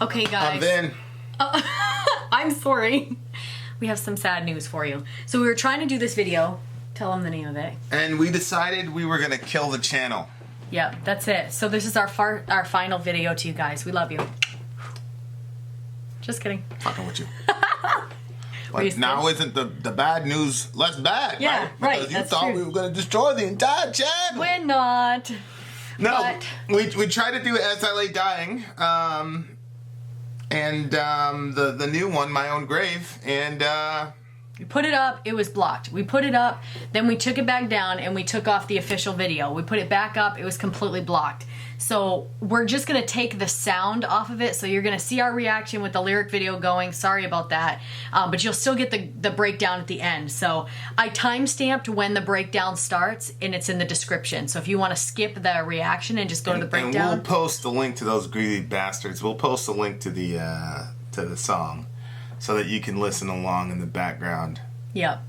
Okay, guys. Vin. I'm sorry. We have some sad news for you. So we were trying to do this video. Tell them the name of it. And we decided we were gonna kill the channel. Yep, that's it. So this is our final video to you guys. We love you. Just kidding. Fucking with you. But now isn't the bad news less bad? Yeah, right. Because you thought we were gonna destroy the entire channel. We're not. No, we tried to do it As I Lay Dying, and the new one, My Own Grave, and we put it up, it was blocked. We put it up, then we took it back down and we took off the official video. We put it back up, it was completely blocked. So we're just gonna take the sound off of it, so you're gonna see our reaction with the lyric video going. Sorry about that, but you'll still get the breakdown at the end. So I time-stamped when the breakdown starts, and it's in the description. So if you wanna skip the reaction and just go to the breakdown. And we'll post the link to those greedy bastards. We'll post the link to the song, so that you can listen along in the background. Yep.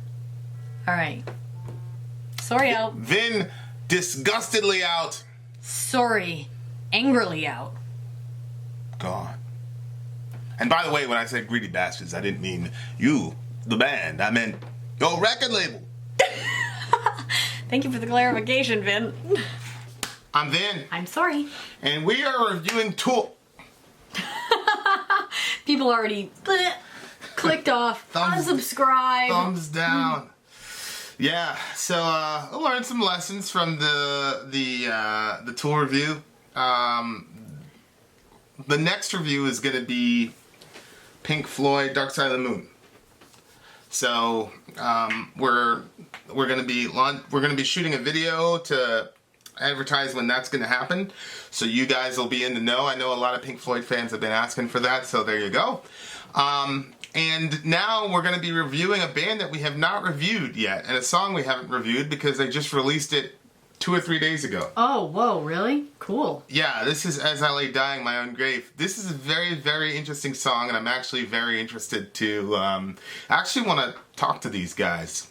All right. Sorry out. Vin disgustedly out. Sorry, angrily out. Gone. And by the way, when I said greedy bastards, I didn't mean you, the band. I meant your record label. Thank you for the clarification, Vin. I'm Vin. I'm sorry. And we are reviewing Tool. People already clicked off, unsubscribe. Thumbs down. Yeah, so I learned some lessons from the Tool review. The next review is going to be Pink Floyd, Dark Side of the Moon. So we're going to be shooting a video to advertise when that's going to happen, so you guys will be in the know. I know a lot of Pink Floyd fans have been asking for that, so there you go. And now we're going to be reviewing a band that we have not reviewed yet, and a song we haven't reviewed because they just released it 2 or 3 days ago. Oh, whoa, really? Cool. Yeah, this is As I Lay Dying, My Own Grave. This is a very, very interesting song, and I'm actually very interested to, I actually want to talk to these guys.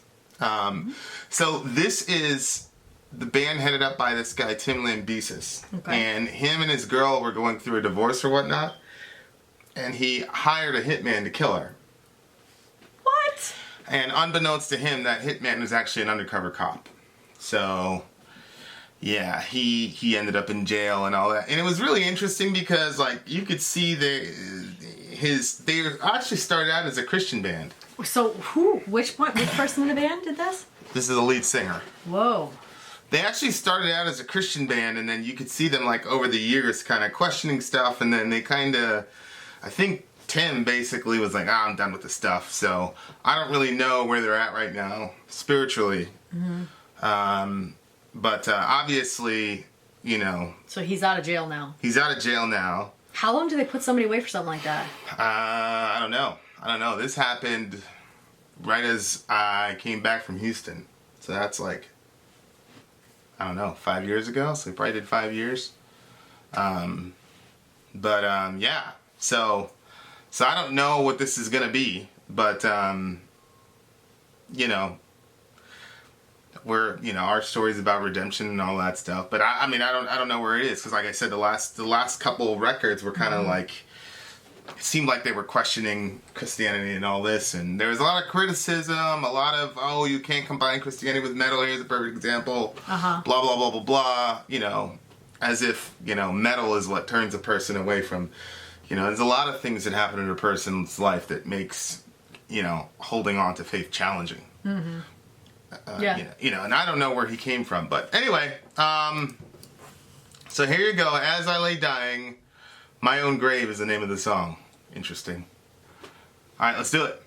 So this is the band headed up by this guy, Tim Lambesis. Okay. And him and his girl were going through a divorce or whatnot, and he hired a hitman to kill her. What? And unbeknownst to him, that hitman was actually an undercover cop. So, yeah, he ended up in jail and all that. And it was really interesting because, like, you could see they actually started out as a Christian band. So which person in the band did this? This is the lead singer. Whoa. They actually started out as a Christian band, and then you could see them, like, over the years kind of questioning stuff, and then they kind of, I think Tim basically was like, I'm done with this stuff. So I don't really know where they're at right now spiritually. Mm-hmm. But obviously, you know. So he's out of jail now. He's out of jail now. How long do they put somebody away for something like that? I don't know. This happened right as I came back from Houston. So that's like, I don't know, 5 years ago. So he probably did 5 years. Yeah. So I don't know what this is gonna be, but you know, our story's about redemption and all that stuff. But I mean, I don't know where it is, because like I said, the last couple of records were kind of like, it seemed like they were questioning Christianity and all this, and there was a lot of criticism, a lot of, oh, you can't combine Christianity with metal. Here's a perfect example. Blah blah blah blah blah. You know, as if, you know, metal is what turns a person away from. You know, there's a lot of things that happen in a person's life that makes, you know, holding on to faith challenging. Mm-hmm. Yeah. You know, and I don't know where he came from, but anyway, so here you go. As I Lay Dying, My Own Grave is the name of the song. Interesting. All right, let's do it.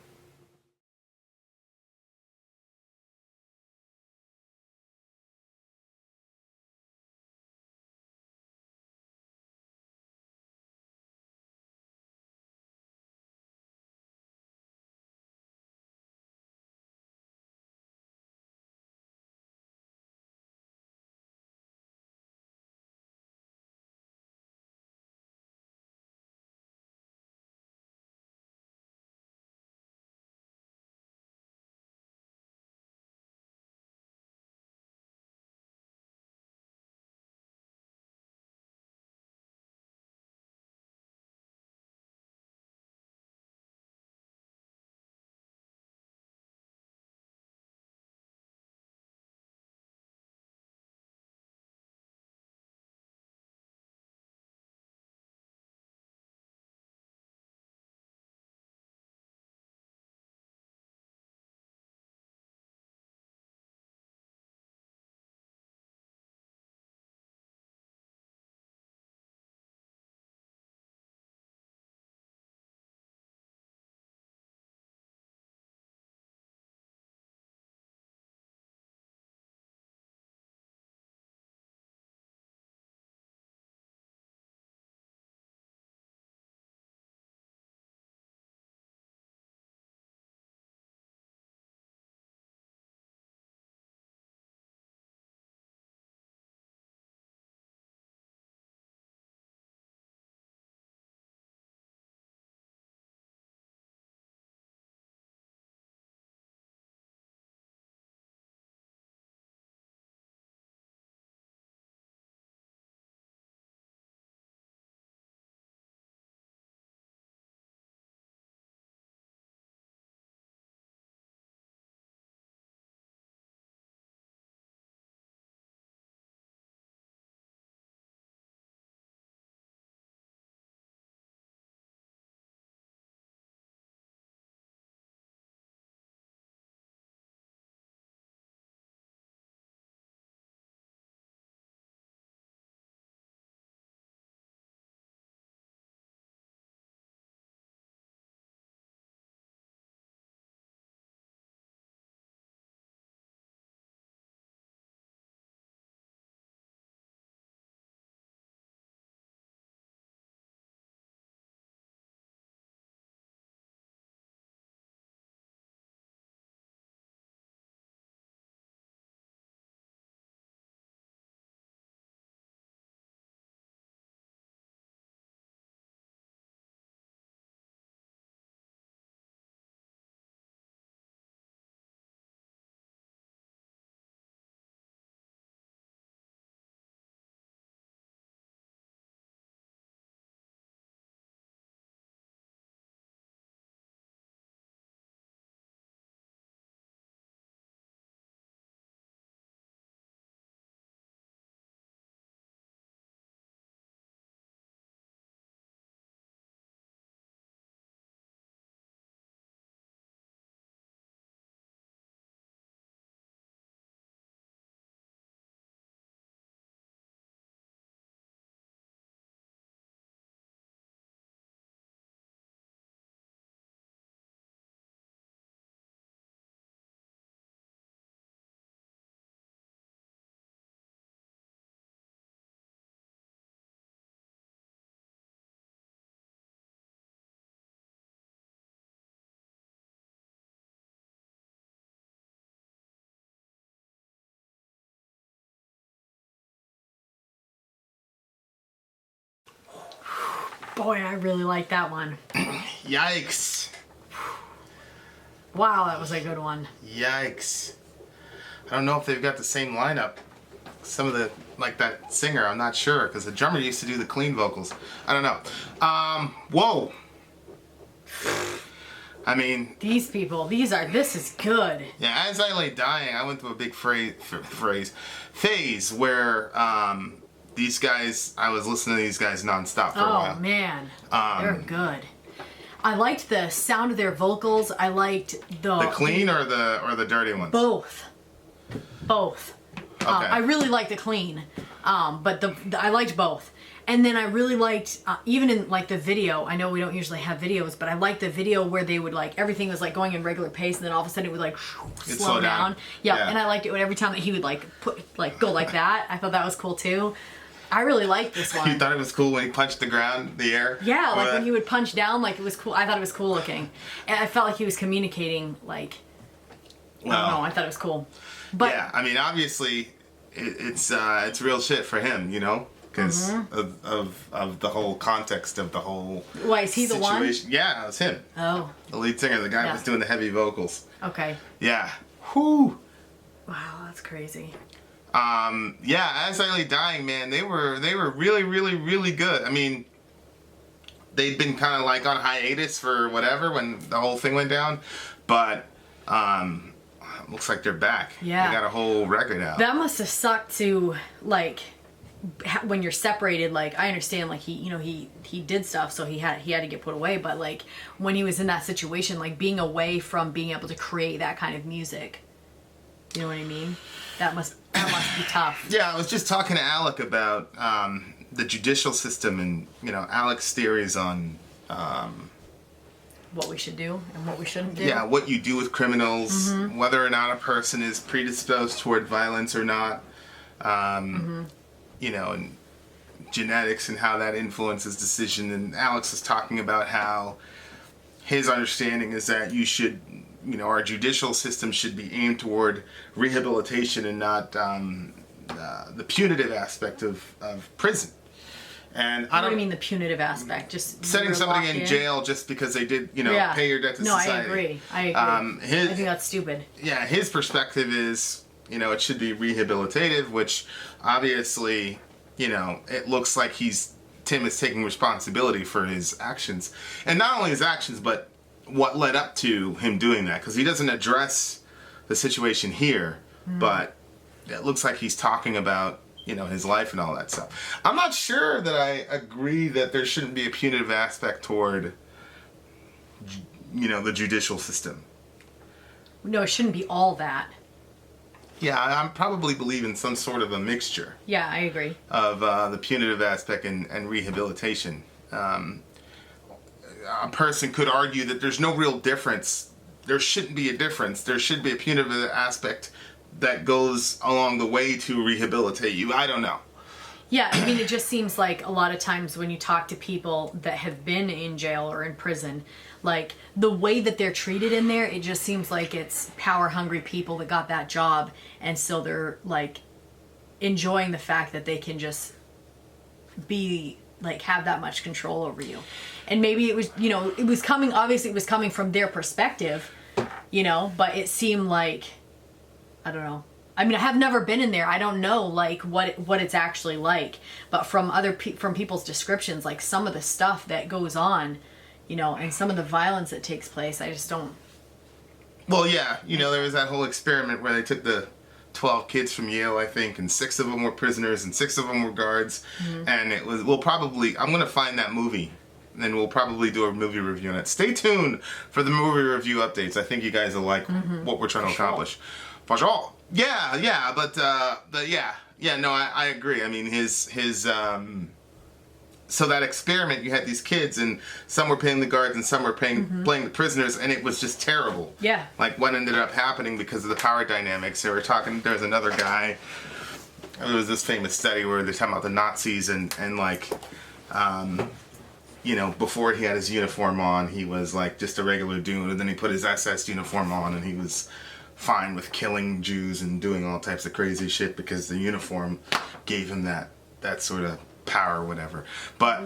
Boy, I really like that one. Yikes. Wow, that was a good one. Yikes. I don't know if they've got the same lineup. Some of the, like that singer, I'm not sure, because the drummer used to do the clean vocals. I don't know. Whoa. I mean... These people, this is good. Yeah, as I lay dying, I went through a big phase where these guys, I was listening to these guys nonstop for a while. Oh, man. They're good. I liked the sound of their vocals. I liked the clean or the dirty ones? Both. Okay. I really liked the clean, but I liked both. And then I really liked, even in like the video, I know we don't usually have videos, but I liked the video where they would like, everything was like going in regular pace and then all of a sudden it would like slow down. Yeah, and I liked it when every time that he would like go like that. I thought that was cool too. I really liked this one. You thought it was cool when he punched the air? Yeah, like when he would punch down, like it was cool. I thought it was cool looking. And I felt like he was communicating, like, I don't know, I thought it was cool. But yeah, I mean, obviously, it's real shit for him, you know? Because of the whole context of the whole Why, is he situation. the one? Yeah, it was him. Oh. The lead singer, the guy who was doing the heavy vocals. Okay. Yeah. Whew. Wow, that's crazy. Yeah, As I Lay Dying, man, they were really, really, really good. I mean, they'd been kind of like on hiatus for whatever when the whole thing went down, but looks like they're back. Yeah. They got a whole record out. That must have sucked to, like, when you're separated. Like, I understand, like, he did stuff, so he had to get put away, but like when he was in that situation, like being away from being able to create that kind of music, you know what I mean? That must be tough. Yeah, I was just talking to Alec about the judicial system and, you know, Alec's theories on what we should do and what we shouldn't do. Yeah, what you do with criminals, whether or not a person is predisposed toward violence or not, you know, and genetics and how that influences decision. And Alex was talking about how his understanding is that you should, you know, our judicial system should be aimed toward rehabilitation and not the punitive aspect of prison. And I don't mean the punitive aspect, just setting somebody in jail just because they did, you know, pay your debt to society. No, I agree. I think that's stupid. Yeah, his perspective is, you know, it should be rehabilitative, which obviously, you know, it looks like Tim is taking responsibility for his actions. And not only his actions, but what led up to him doing that. Because he doesn't address the situation here, but it looks like he's talking about, you know, his life and all that stuff. I'm not sure that I agree that there shouldn't be a punitive aspect toward, you know, the judicial system. No, it shouldn't be all that. Yeah, I probably believe in some sort of a mixture. Yeah, I agree. Of the punitive aspect and rehabilitation. A person could argue that there's no real difference. There shouldn't be a difference. There should be a punitive aspect that goes along the way to rehabilitate you. I don't know. Yeah, I mean, it just seems like a lot of times when you talk to people that have been in jail or in prison, like the way that they're treated in there, it just seems like it's power-hungry people that got that job, and so they're like enjoying the fact that they can just be like have that much control over you. And maybe it was, you know, it was coming from their perspective, you know, but it seemed like, I don't know. I mean, I have never been in there. I don't know, like, what it's actually like. But from from people's descriptions, like, some of the stuff that goes on, you know, and some of the violence that takes place, I just don't... Well, yeah. You know, there was that whole experiment where they took the 12 kids from Yale, I think, and 6 of them were prisoners and 6 of them were guards. And it was... I'm going to find that movie. And we'll probably do a movie review on it. Stay tuned for the movie review updates. I think you guys will like what we're trying to accomplish. For sure. Yeah, but yeah, no, I agree. I mean, so that experiment, you had these kids, and some were playing the guards, and some were playing the prisoners, and it was just terrible. Yeah. Like, what ended up happening because of the power dynamics. They were talking, there's another guy, there was this famous study where they're talking about the Nazis, and like, you know, before he had his uniform on, he was like just a regular dude, and then he put his SS uniform on, and he was fine with killing Jews and doing all types of crazy shit because the uniform gave him that sort of power or whatever. But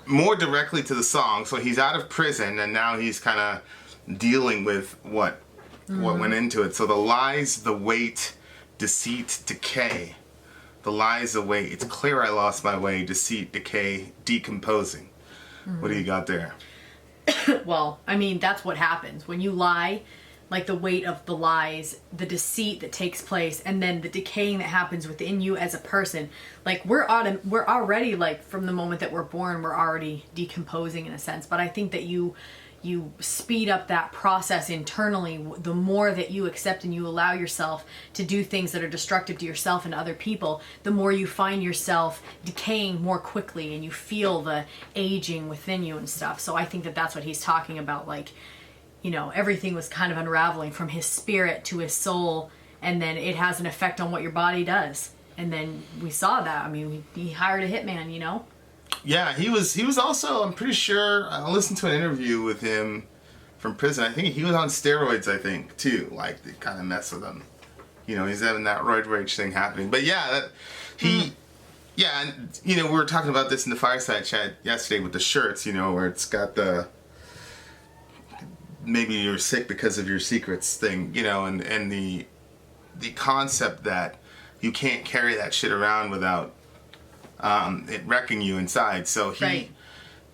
more directly to the song, so he's out of prison and now he's kind of dealing with what went into it. So the lies, the weight, deceit, decay. The lies, the weight. It's clear I lost my way. Deceit, decay, decomposing. What do you got there? Well, I mean, that's what happens. When you lie, like the weight of the lies, the deceit that takes place, and then the decaying that happens within you as a person. Like, we're already, like, from the moment that we're born, we're already decomposing in a sense. But I think that you speed up that process internally the more that you accept and you allow yourself to do things that are destructive to yourself and to other people. The more you find yourself decaying more quickly and you feel the aging within you and stuff. So I think that that's what he's talking about. Like, you know, everything was kind of unraveling from his spirit to his soul, and then it has an effect on what your body does. And then we saw that. I mean, he hired a hitman, you know. Yeah, he was also, I'm pretty sure, I listened to an interview with him from prison. I think he was on steroids, I think, too. Like, they kind of mess with him. You know, he's having that roid rage thing happening. But yeah, yeah, and, you know, we were talking about this in the fireside chat yesterday with the shirts, you know, where it's got the, maybe you're sick because of your secrets thing, you know, and the concept that you can't carry that shit around without it wrecking you inside. So Right.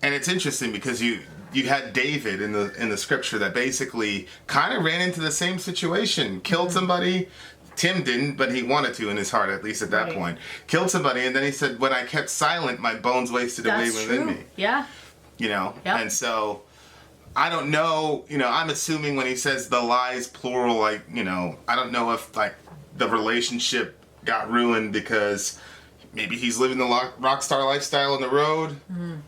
and it's interesting because you had David in the scripture that basically kind of ran into the same situation, killed somebody. Tim didn't, but he wanted to in his heart, at least at that point. Killed somebody, and then he said, when I kept silent, my bones wasted away within me. Yeah. You know? Yep. And so, I don't know, you know, I'm assuming when he says the lies, plural, like, you know, I don't know if, like, the relationship got ruined because maybe he's living the rock star lifestyle on the road,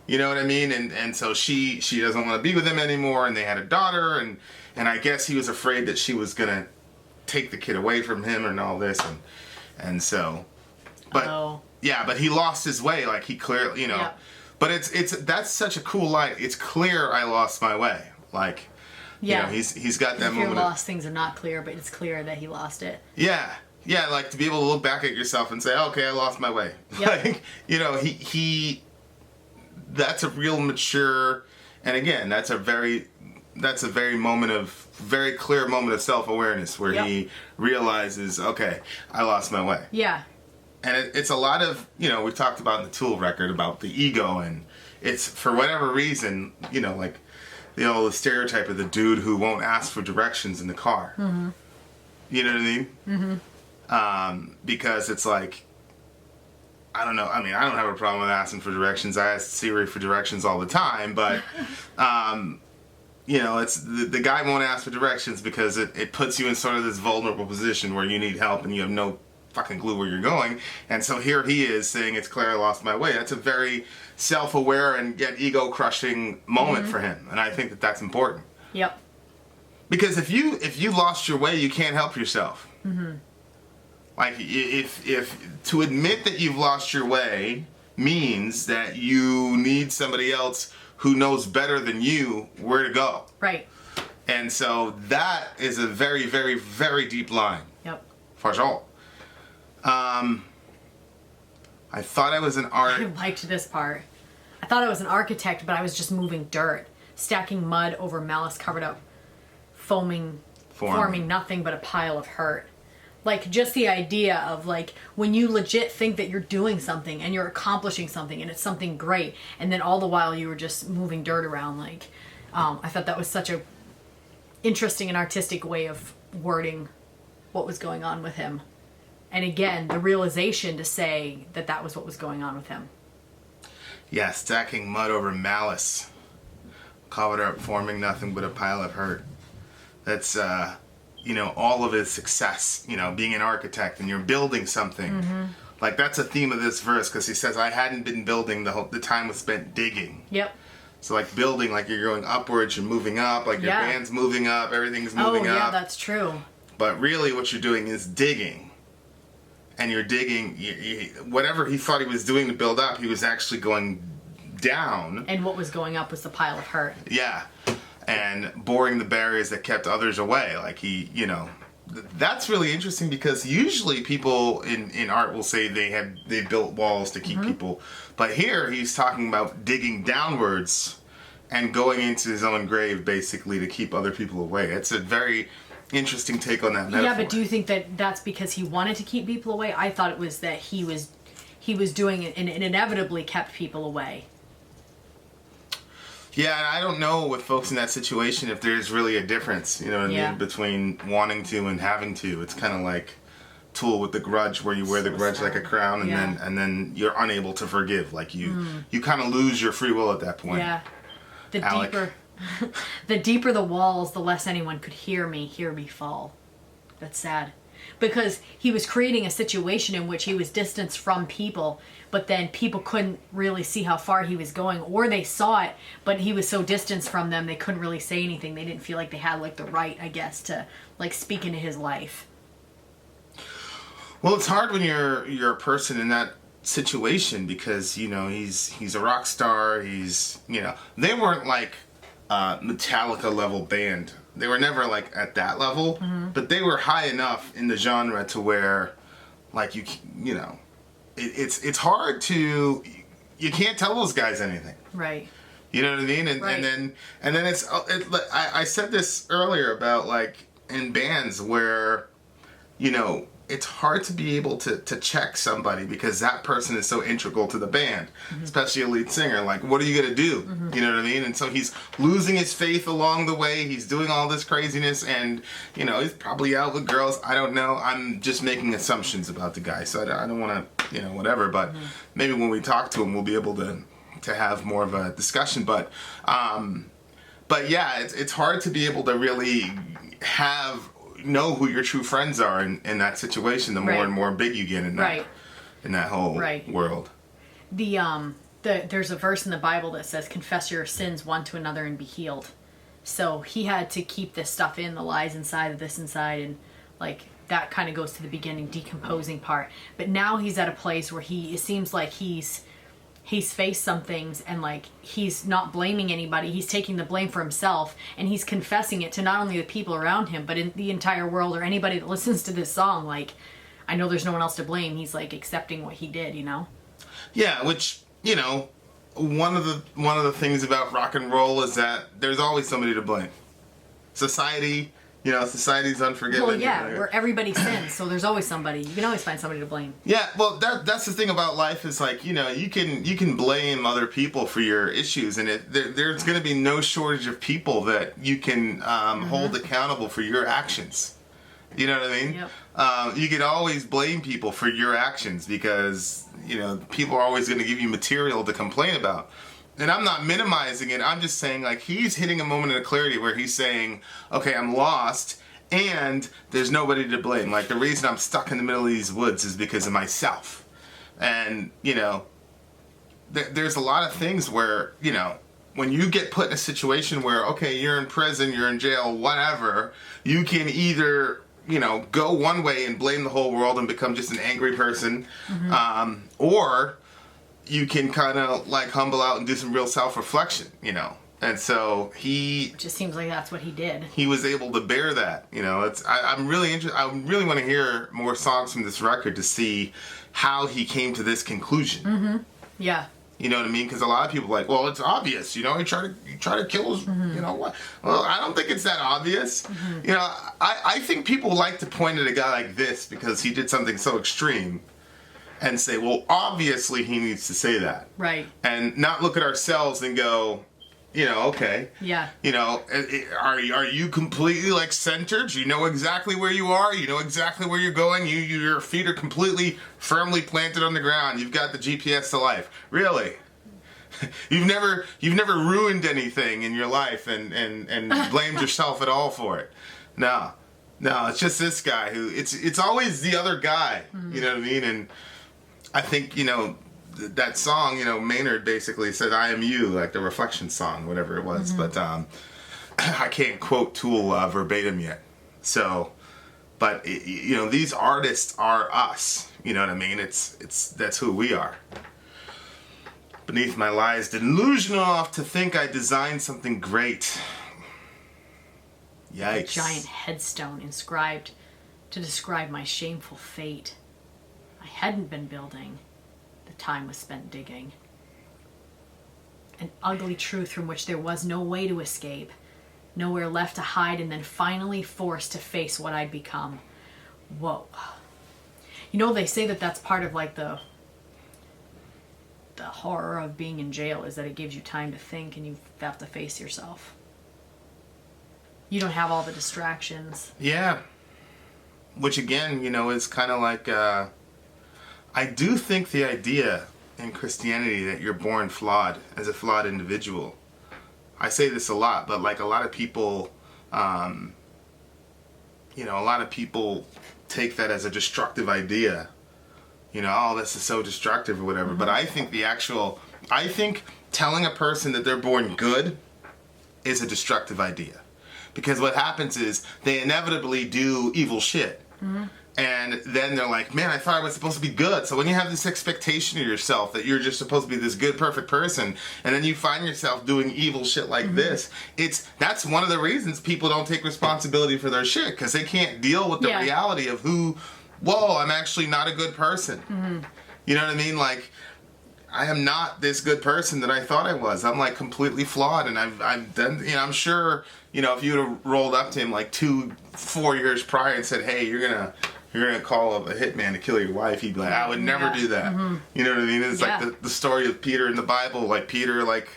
you know what I mean? And so she doesn't want to be with him anymore, and they had a daughter, and I guess he was afraid that she was going to take the kid away from him and all this, and so, but, yeah, but he lost his way, like, he clearly, you know, but that's such a cool line. It's clear I lost my way, like, you know, he's got that moment. If you're lost, things are not clear, but it's clear that he lost it. Yeah, like to be able to look back at yourself and say, okay, I lost my way. Yep. Like, you know, he that's a real mature, and again, that's a very clear moment of self-awareness where he realizes, okay, I lost my way. Yeah. And it's a lot of, you know, we talked about in the Tool record about the ego, and it's for whatever reason, you know, like the stereotype of the dude who won't ask for directions in the car. Mm-hmm. You know what I mean? Mm-hmm. Because it's like, I don't know. I mean, I don't have a problem with asking for directions. I ask Siri for directions all the time, but, you know, it's the guy won't ask for directions because it puts you in sort of this vulnerable position where you need help and you have no fucking clue where you're going. And so here he is saying, it's clear I lost my way. That's a very self-aware and yet ego-crushing moment for him. And I think that that's important. Yep. Because if you lost your way, you can't help yourself. Mm-hmm. Like, if to admit that you've lost your way means that you need somebody else who knows better than you where to go. Right. And so that is a very, very, very deep line. Yep. For sure. I thought I was an I liked this part. I thought I was an architect, but I was just moving dirt, stacking mud over malice covered up, forming nothing but a pile of hurt. Like, just the idea of, like, when you legit think that you're doing something and you're accomplishing something and it's something great, and then all the while you were just moving dirt around, like, I thought that was such a interesting and artistic way of wording what was going on with him. And again, the realization to say that that was what was going on with him. Yeah, stacking mud over malice, covered up, forming nothing but a pile of hurt. That's, you know, all of his success, you know, being an architect and you're building something. Mm-hmm. Like, that's a theme of this verse, because he says, I hadn't been building, the time was spent digging. Yep. So, like, building, like, you're going upwards, you're moving up, like, your band's moving up, everything's moving up. Oh, yeah, that's true. But really what you're doing is digging. And you're digging, whatever he thought he was doing to build up, he was actually going down. And what was going up was the pile of hurt. Yeah. And boring the barriers that kept others away. Like, he, you know, that's really interesting because usually people in art will say they built walls to keep people, but here he's talking about digging downwards and going into his own grave basically to keep other people away. It's a very interesting take on that metaphor. Yeah, but do you think that that's because he wanted to keep people away? I thought it was that he was doing it and it inevitably kept people away. Yeah, and I don't know with folks in that situation if there's really a difference, you know what I mean, between wanting to and having to. It's kind of like Tool with The Grudge, where you wear the grudge like a crown, and then you're unable to forgive. Like you kind of lose your free will at that point. Yeah, Alec. the deeper the walls, the less anyone could hear me fall. That's sad. Because he was creating a situation in which he was distanced from people, but then people couldn't really see how far he was going, or they saw it, but he was so distanced from them they couldn't really say anything. They didn't feel like they had like the right, I guess, to like speak into his life. Well, it's hard when you're a person in that situation because, you know, he's a rock star. They weren't like Metallica level band. They were never like at that level, but they were high enough in the genre to where, like you know, it's hard to, you can't tell those guys anything. Right. You know what I mean? And then I said this earlier about like in bands where, you know, it's hard to be able to check somebody because that person is so integral to the band, especially a lead singer. Like, what are you going to do? You know what I mean? And so he's losing his faith along the way. He's doing all this craziness and, you know, he's probably out with girls. I don't know. I'm just making assumptions about the guy. So I don't want to, you know, whatever. But maybe when we talk to him, we'll be able to have more of a discussion. But yeah, it's hard to be able to really know who your true friends are in that situation. The more and more big you get in that whole world. There's a verse in the Bible that says, "Confess your sins one to another and be healed." So he had to keep this stuff in, the lies inside, and like that kind of goes to the beginning decomposing part. But now he's at a place where it seems like he's faced some things and like he's not blaming anybody. He's taking the blame for himself and he's confessing it to not only the people around him but in the entire world or anybody that listens to this song. Like, I know there's no one else to blame. He's like accepting what he did, you know? Yeah, which, you know, one of the things about rock and roll is that there's always somebody to blame. Society, you know, society's unforgiving. Well, yeah, where everybody sins, so there's always somebody. You can always find somebody to blame. Yeah, well, that's the thing about life is like, you know, you can blame other people for your issues, and there's going to be no shortage of people that you can hold accountable for your actions. You know what I mean? Yep. You can always blame people for your actions because, you know, people are always going to give you material to complain about. And I'm not minimizing it. I'm just saying, like, he's hitting a moment of clarity where he's saying, okay, I'm lost and there's nobody to blame. Like, the reason I'm stuck in the middle of these woods is because of myself. And, you know, there's a lot of things where, you know, when you get put in a situation where, okay, you're in prison, you're in jail, whatever, you can either, you know, go one way and blame the whole world and become just an angry person, or you can kind of like humble out and do some real self-reflection, you know. And so it just seems like that's what he did. He was able to bear that, you know. I'm really interested. I really want to hear more songs from this record to see how he came to this conclusion. Yeah. You know what I mean? Because a lot of people are like, well, it's obvious, you know. You try to kill his, you know what? Well, I don't think it's that obvious. You know, I think people like to point at a guy like this because he did something so extreme. And say, well, obviously he needs to say that. Right. And not look at ourselves and go, you know, okay. Yeah. You know, are you completely like centered? You know exactly where you are. You know exactly where you're going. Your feet are completely firmly planted on the ground. You've got the GPS to life. Really? You've never ruined anything in your life and blamed yourself at all for it. No, it's just this guy who it's always the other guy. You know what I mean? And I think, you know, that song, you know, Maynard basically said, I am you, like the reflection song, whatever it was. But I can't quote Tool verbatim yet. So, but, you know, these artists are us. You know what I mean? That's who we are. Beneath my lies, delusional enough to think I designed something great. Yikes. A giant headstone inscribed to describe my shameful fate. I hadn't been building. The time was spent digging. An ugly truth from which there was no way to escape. Nowhere left to hide, and then finally forced to face what I'd become. Whoa. You know, they say that that's part of like the horror of being in jail, is that it gives you time to think and you have to face yourself. You don't have all the distractions. Yeah. Which again, you know, is kind of like, I do think the idea in Christianity that you're born flawed as a flawed individual. I say this a lot, but like a lot of people, you know, a lot of people take that as a destructive idea. You know, oh, this is so destructive or whatever. Mm-hmm. But I think I think telling a person that they're born good is a destructive idea. Because what happens is they inevitably do evil shit. Mm-hmm. And then they're like, man, I thought I was supposed to be good. So when you have this expectation of yourself that you're just supposed to be this good, perfect person, and then you find yourself doing evil shit like mm-hmm. this, that's one of the reasons people don't take responsibility for their shit, because they can't deal with the reality of whoa, I'm actually not a good person. Mm-hmm. You know what I mean? Like, I am not this good person that I thought I was. I'm like completely flawed, and I've done, you know, I'm sure, you know, if you would have rolled up to him like 4 years prior and said, hey, you're gonna call up a hitman to kill your wife, he'd be like, I would never do that. Mm-hmm. You know what I mean? It's like the story of Peter in the Bible. Like Peter, like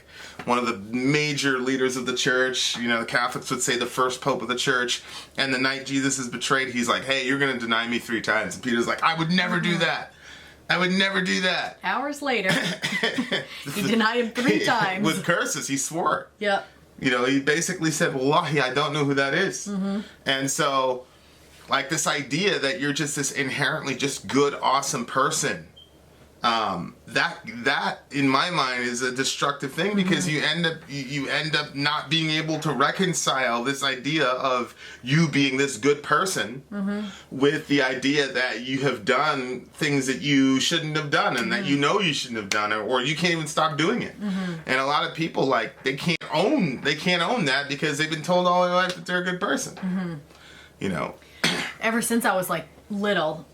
one of the major leaders of the church, you know, the Catholics would say the first pope of the church, and the night Jesus is betrayed, he's like, hey, you're gonna deny me 3 times. And Peter's like, I would never do that. I would never do that. Hours later, he denied him 3 times. With curses, he swore. Yep. You know, he basically said, wallahi, I don't know who that is. Mm-hmm. And so, like, this idea that you're just this inherently just good, awesome person, that in my mind is a destructive thing, because mm-hmm. you end up not being able to reconcile this idea of you being this good person mm-hmm. with the idea that you have done things that you shouldn't have done, and mm-hmm. that you know you shouldn't have done it, or you can't even stop doing it. Mm-hmm. And a lot of people, like, they can't own that because they've been told all their life that they're a good person. Mm-hmm. You know. Ever since I was like little,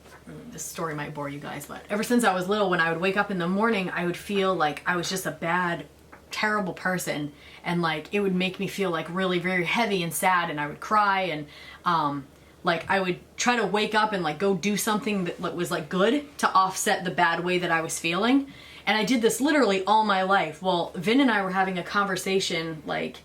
this story might bore you guys, but ever since I was little, when I would wake up in the morning, I would feel like I was just a bad, terrible person, and like it would make me feel like really very heavy and sad, and I would cry, and like I would try to wake up and like go do something that was like good to offset the bad way that I was feeling. And I did this literally all my life. Well, Vin and I were having a conversation like,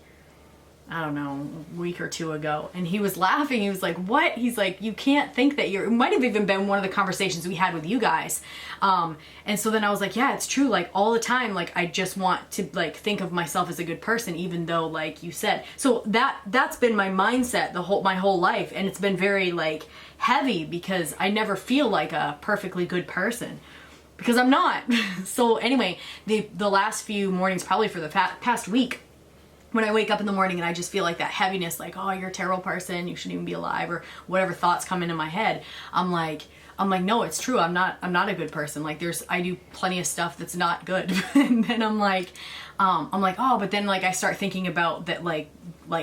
I don't know, a week or 2 ago, and he was laughing. He was like, what? He's like, you can't think that it might have even been one of the conversations we had with you guys. And so then I was like, yeah, it's true. Like all the time, like I just want to like think of myself as a good person, even though like you said. So that's been my mindset my whole life. And it's been very like heavy, because I never feel like a perfectly good person, because I'm not. So anyway, the last few mornings, probably for the past week, when I wake up in the morning and I just feel like that heaviness, like, oh, you're a terrible person, you shouldn't even be alive, or whatever thoughts come into my head, I'm like, no, it's true. I'm not a good person. Like I do plenty of stuff that's not good. And then I'm like, oh, but then like I start thinking about that, like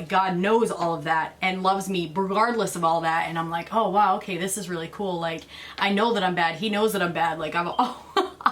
God knows all of that and loves me regardless of all that. And I'm like, oh wow, okay, this is really cool. Like I know that I'm bad. He knows that I'm bad. Like I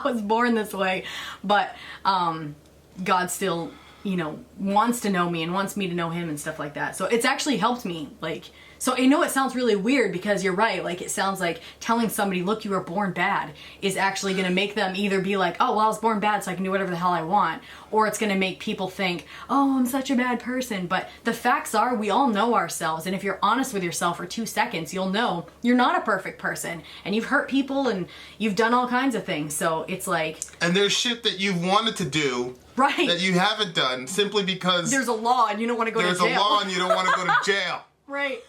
was born this way, but God still, you know, wants to know me and wants me to know him and stuff like that. So it's actually helped me. Like, so I know it sounds really weird, because you're right. Like it sounds like telling somebody, look, you were born bad, is actually going to make them either be like, oh, well, I was born bad, so I can do whatever the hell I want. Or it's going to make people think, oh, I'm such a bad person. But the facts are, we all know ourselves. And if you're honest with yourself for 2 seconds, you'll know you're not a perfect person. And you've hurt people and you've done all kinds of things. So it's like... And there's shit that you've wanted to do... Right. That you haven't done simply because... There's a law and you don't want to go to jail. There's a law and you don't want to go to jail. Right.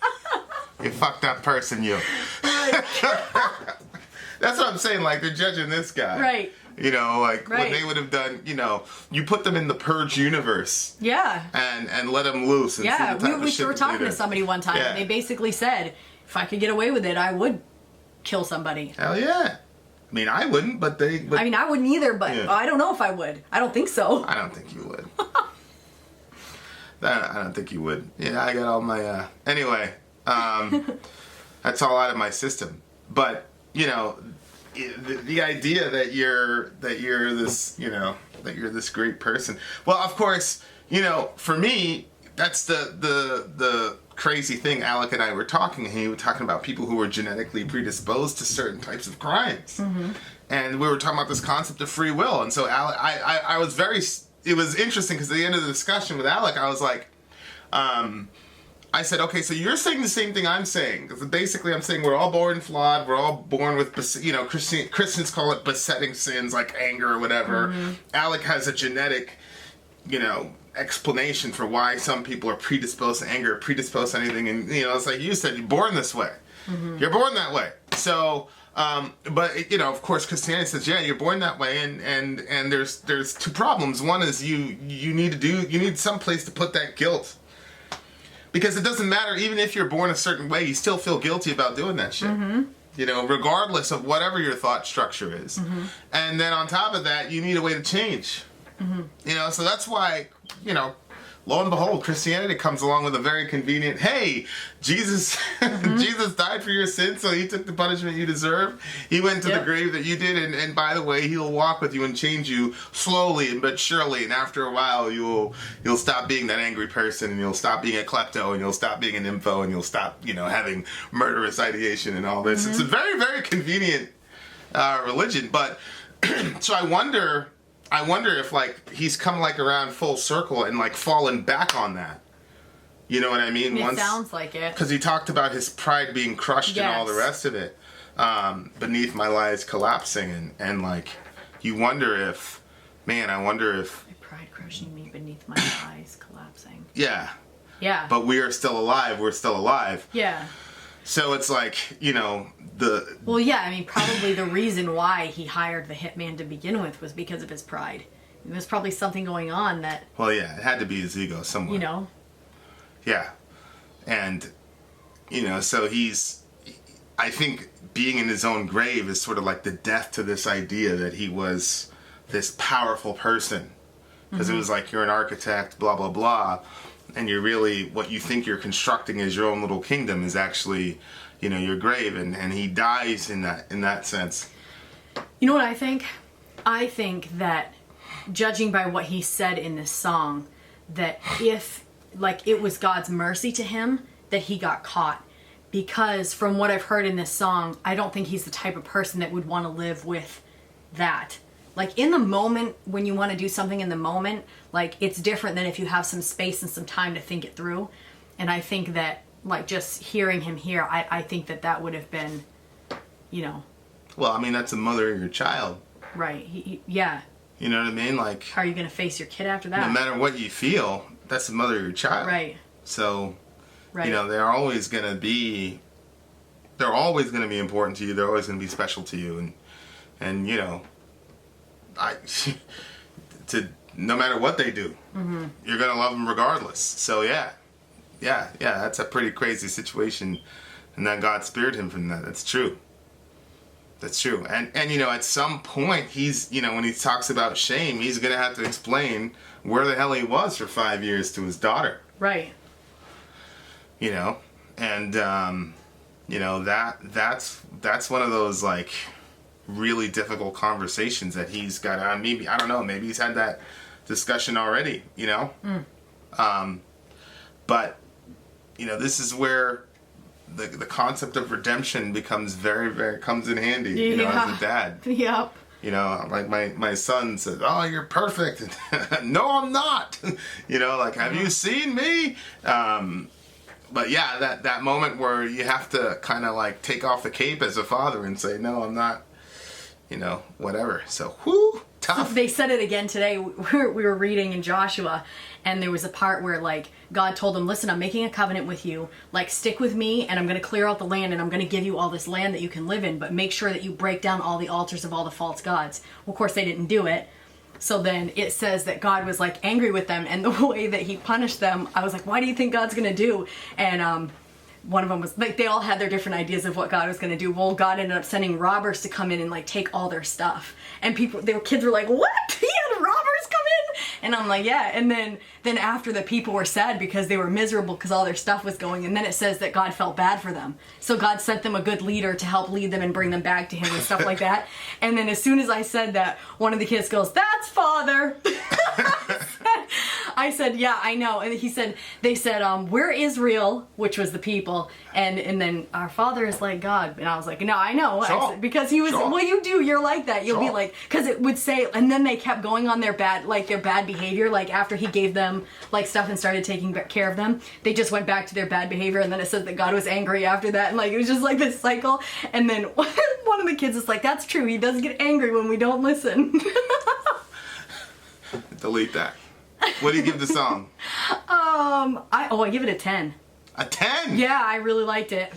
You fucked up person, you. Right. That's what I'm saying, like, they're judging this guy. Right. You know, like, what they would have done, you know, you put them in the Purge universe. Yeah. And let them loose. And yeah, see the type of we were talking to somebody one time, and they basically said, if I could get away with it, I would kill somebody. Hell yeah. I mean, I wouldn't, but they... I mean, I wouldn't either, but I don't know if I would. I don't think so. I don't think you would. I don't think you would. Yeah, I got all my... Anyway, That's all out of my system. But, you know, the idea that you're this, you know, that you're this great person. Well, of course, you know, for me, that's the crazy thing. Alec and I were talking, and he was talking about people who were genetically predisposed to certain types of crimes. And we were talking about this concept of free will. And so Alec, I was it was interesting because at the end of the discussion with Alec, I was like, I said, okay, so you're saying the same thing I'm saying. Because basically I'm saying we're all born flawed. We're all born with, you know, Christians call it besetting sins like anger or whatever. Alec has a genetic, you know, explanation for why some people are predisposed to anger, predisposed to anything. And, you know, it's like you said, you're born this way. You're born that way. So, but, you know, of course, Christianity says, yeah, you're born that way. And there's two problems. One is you need some place to put that guilt. Because it doesn't matter, even if you're born a certain way, you still feel guilty about doing that shit. You know, regardless of whatever your thought structure is. And then on top of that, you need a way to change. You know, so that's why, you know, lo and behold, Christianity comes along with a very convenient, hey, Jesus Jesus died for your sins, so he took the punishment you deserve. He went to the grave that you did, and by the way, he'll walk with you and change you slowly but surely, and after a while you'll stop being that angry person, and you'll stop being a klepto, and you'll stop being an info, and you'll stop, you know, having murderous ideation and all this. It's a very, very convenient religion, but so I wonder if, like, he's come, like, around full circle and, like, fallen back on that. You know what I mean? It sounds like it. Because he talked about his pride being crushed and all the rest of it. Beneath my lies collapsing. And, like, you wonder if... Man, I wonder if... My pride crushing me beneath my lies collapsing. Yeah. Yeah. But we are still alive. We're still alive. Yeah. So it's like, you know, the... Well, yeah, I mean, probably the reason why he hired the hitman to begin with was because of his pride. There was probably something going on that... Well, yeah, it had to be his ego somewhere. You know? Yeah. And, you know, so he's... I think being in his own grave is sort of like the death to this idea that he was this powerful person. Because it was like, you're an architect, blah, blah, blah. And you're really, what you think you're constructing as your own little kingdom is actually, you know, your grave, and he dies in that sense. You know what I think? I think that, judging by what he said in this song, that if, like, it was God's mercy to him that he got caught. Because from what I've heard in this song, I don't think he's the type of person that would want to live with that. Like, in the moment, when you want to do something in the moment, like, it's different than if you have some space and some time to think it through. And I think that, like, just hearing him here, I think that would have been, you know... Well, I mean, that's the mother of your child. Right. Yeah. You know what I mean? Like... How are you going to face your kid after that? No matter what you feel, that's the mother of your child. Right. So, right. You know, they're always going to be important to you. They're always going to be special to you. And you know... no matter what they do, you're gonna love them regardless. So yeah, that's a pretty crazy situation, and that God spared him from that. That's true. And you know, at some point, he's, you know, when he talks about shame, he's gonna have to explain where the hell he was for 5 years to his daughter. Right. You know, and you know, that's one of those, like, really difficult conversations that he's got on. Maybe, I don't know, maybe he's had that discussion already, you know? But, you know, this is where the concept of redemption becomes very, very, comes in handy, you know, as a dad. Yep. You know, like my son says, oh, you're perfect. No, I'm not. You know, like, have you seen me? But yeah, that moment where you have to kind of, like, take off the cape as a father and say, no, I'm not. You know, whatever. So, whoo, tough. They said it again today. We were reading in Joshua, and there was a part where, like, God told him, listen, I'm making a covenant with you. Like, stick with me, and I'm going to clear out the land, and I'm going to give you all this land that you can live in, but make sure that you break down all the altars of all the false gods. Well, of course, they didn't do it. So then it says that God was, like, angry with them, and the way that he punished them, I was like, what do you think God's going to do? And, one of them was, like, they all had their different ideas of what God was going to do. Well, God ended up sending robbers to come in and, like, take all their stuff. And kids were like, what? He had robbers come in? And I'm like, yeah. And then after the people were sad because they were miserable because all their stuff was going, and then it says that God felt bad for them. So God sent them a good leader to help lead them and bring them back to him and stuff like that. And then as soon as I said that, one of the kids goes, "That's Father." I said, "Yeah, I know." And they said, "We're Israel," which was the people, and then our Father is like God. And I was like, "No, I know." Sure. I said, because he was, Sure. well, you do, you're like that. You'll be Sure. like, because it would say, and then they kept going on their bad behavior, like after he gave them like stuff and started taking care of them, they just went back to their bad behavior, and then it says that God was angry after that, and like it was just like this cycle. And then one of the kids is like, "That's true, he does get angry when we don't listen." Delete that. What do you give the song? I give it a 10. A 10? Yeah, I really liked it.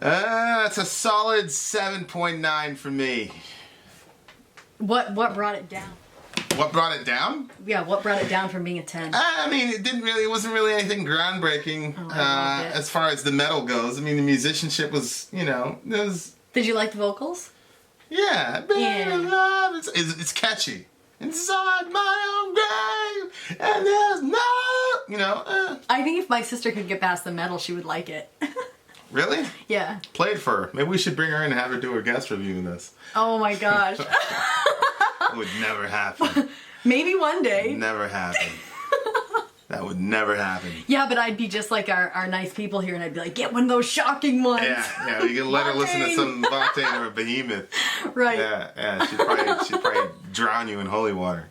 It's a solid 7.9 for me. What brought it down? What brought it down? Yeah, what brought it down from being a 10? I mean, it wasn't really anything groundbreaking I loved it. as far as the metal goes. I mean, the musicianship was, it was, Did you like the vocals? yeah. Yeah. It's catchy. Inside my own grave, and there's no, I think if my sister could get past the metal, she would like it. Really? Yeah. Play it for her. Maybe we should bring her in and have her do her guest review in this. Oh my gosh. That would never happen. Maybe one day. Never happen. That would never happen. Yeah, but I'd be just like our nice people here, and I'd be like, get one of those shocking ones. Yeah, you can let her listen to some Fontaine or a Behemoth. Right. Yeah, she'd probably drown you in holy water.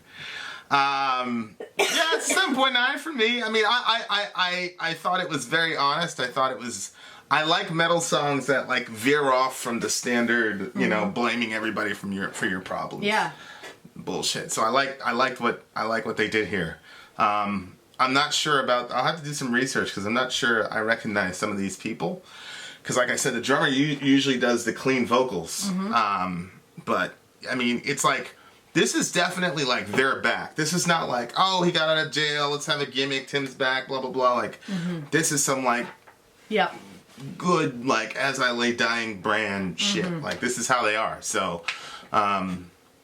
It's 7.9 for me. I mean, I thought it was very honest. I like metal songs that like veer off from the standard, blaming everybody for your problems. Yeah. Bullshit. So I like what they did here. I'm not sure about. I'll have to do some research because I'm not sure I recognize some of these people. Because like I said, the drummer usually does the clean vocals. But I mean, it's like this is definitely like they're back. This is not like, oh, he got out of jail, let's have a gimmick, Tim's back, blah blah blah. Like this is some like good like As I Lay Dying brand shit. Like this is how they are. So.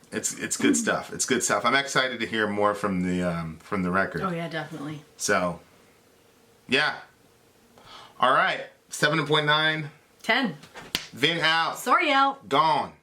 It's good stuff. It's good stuff. I'm excited to hear more from the record. Oh yeah, definitely. So, yeah. All right, 7.9. 10. Vin out. Sorry out. Gone.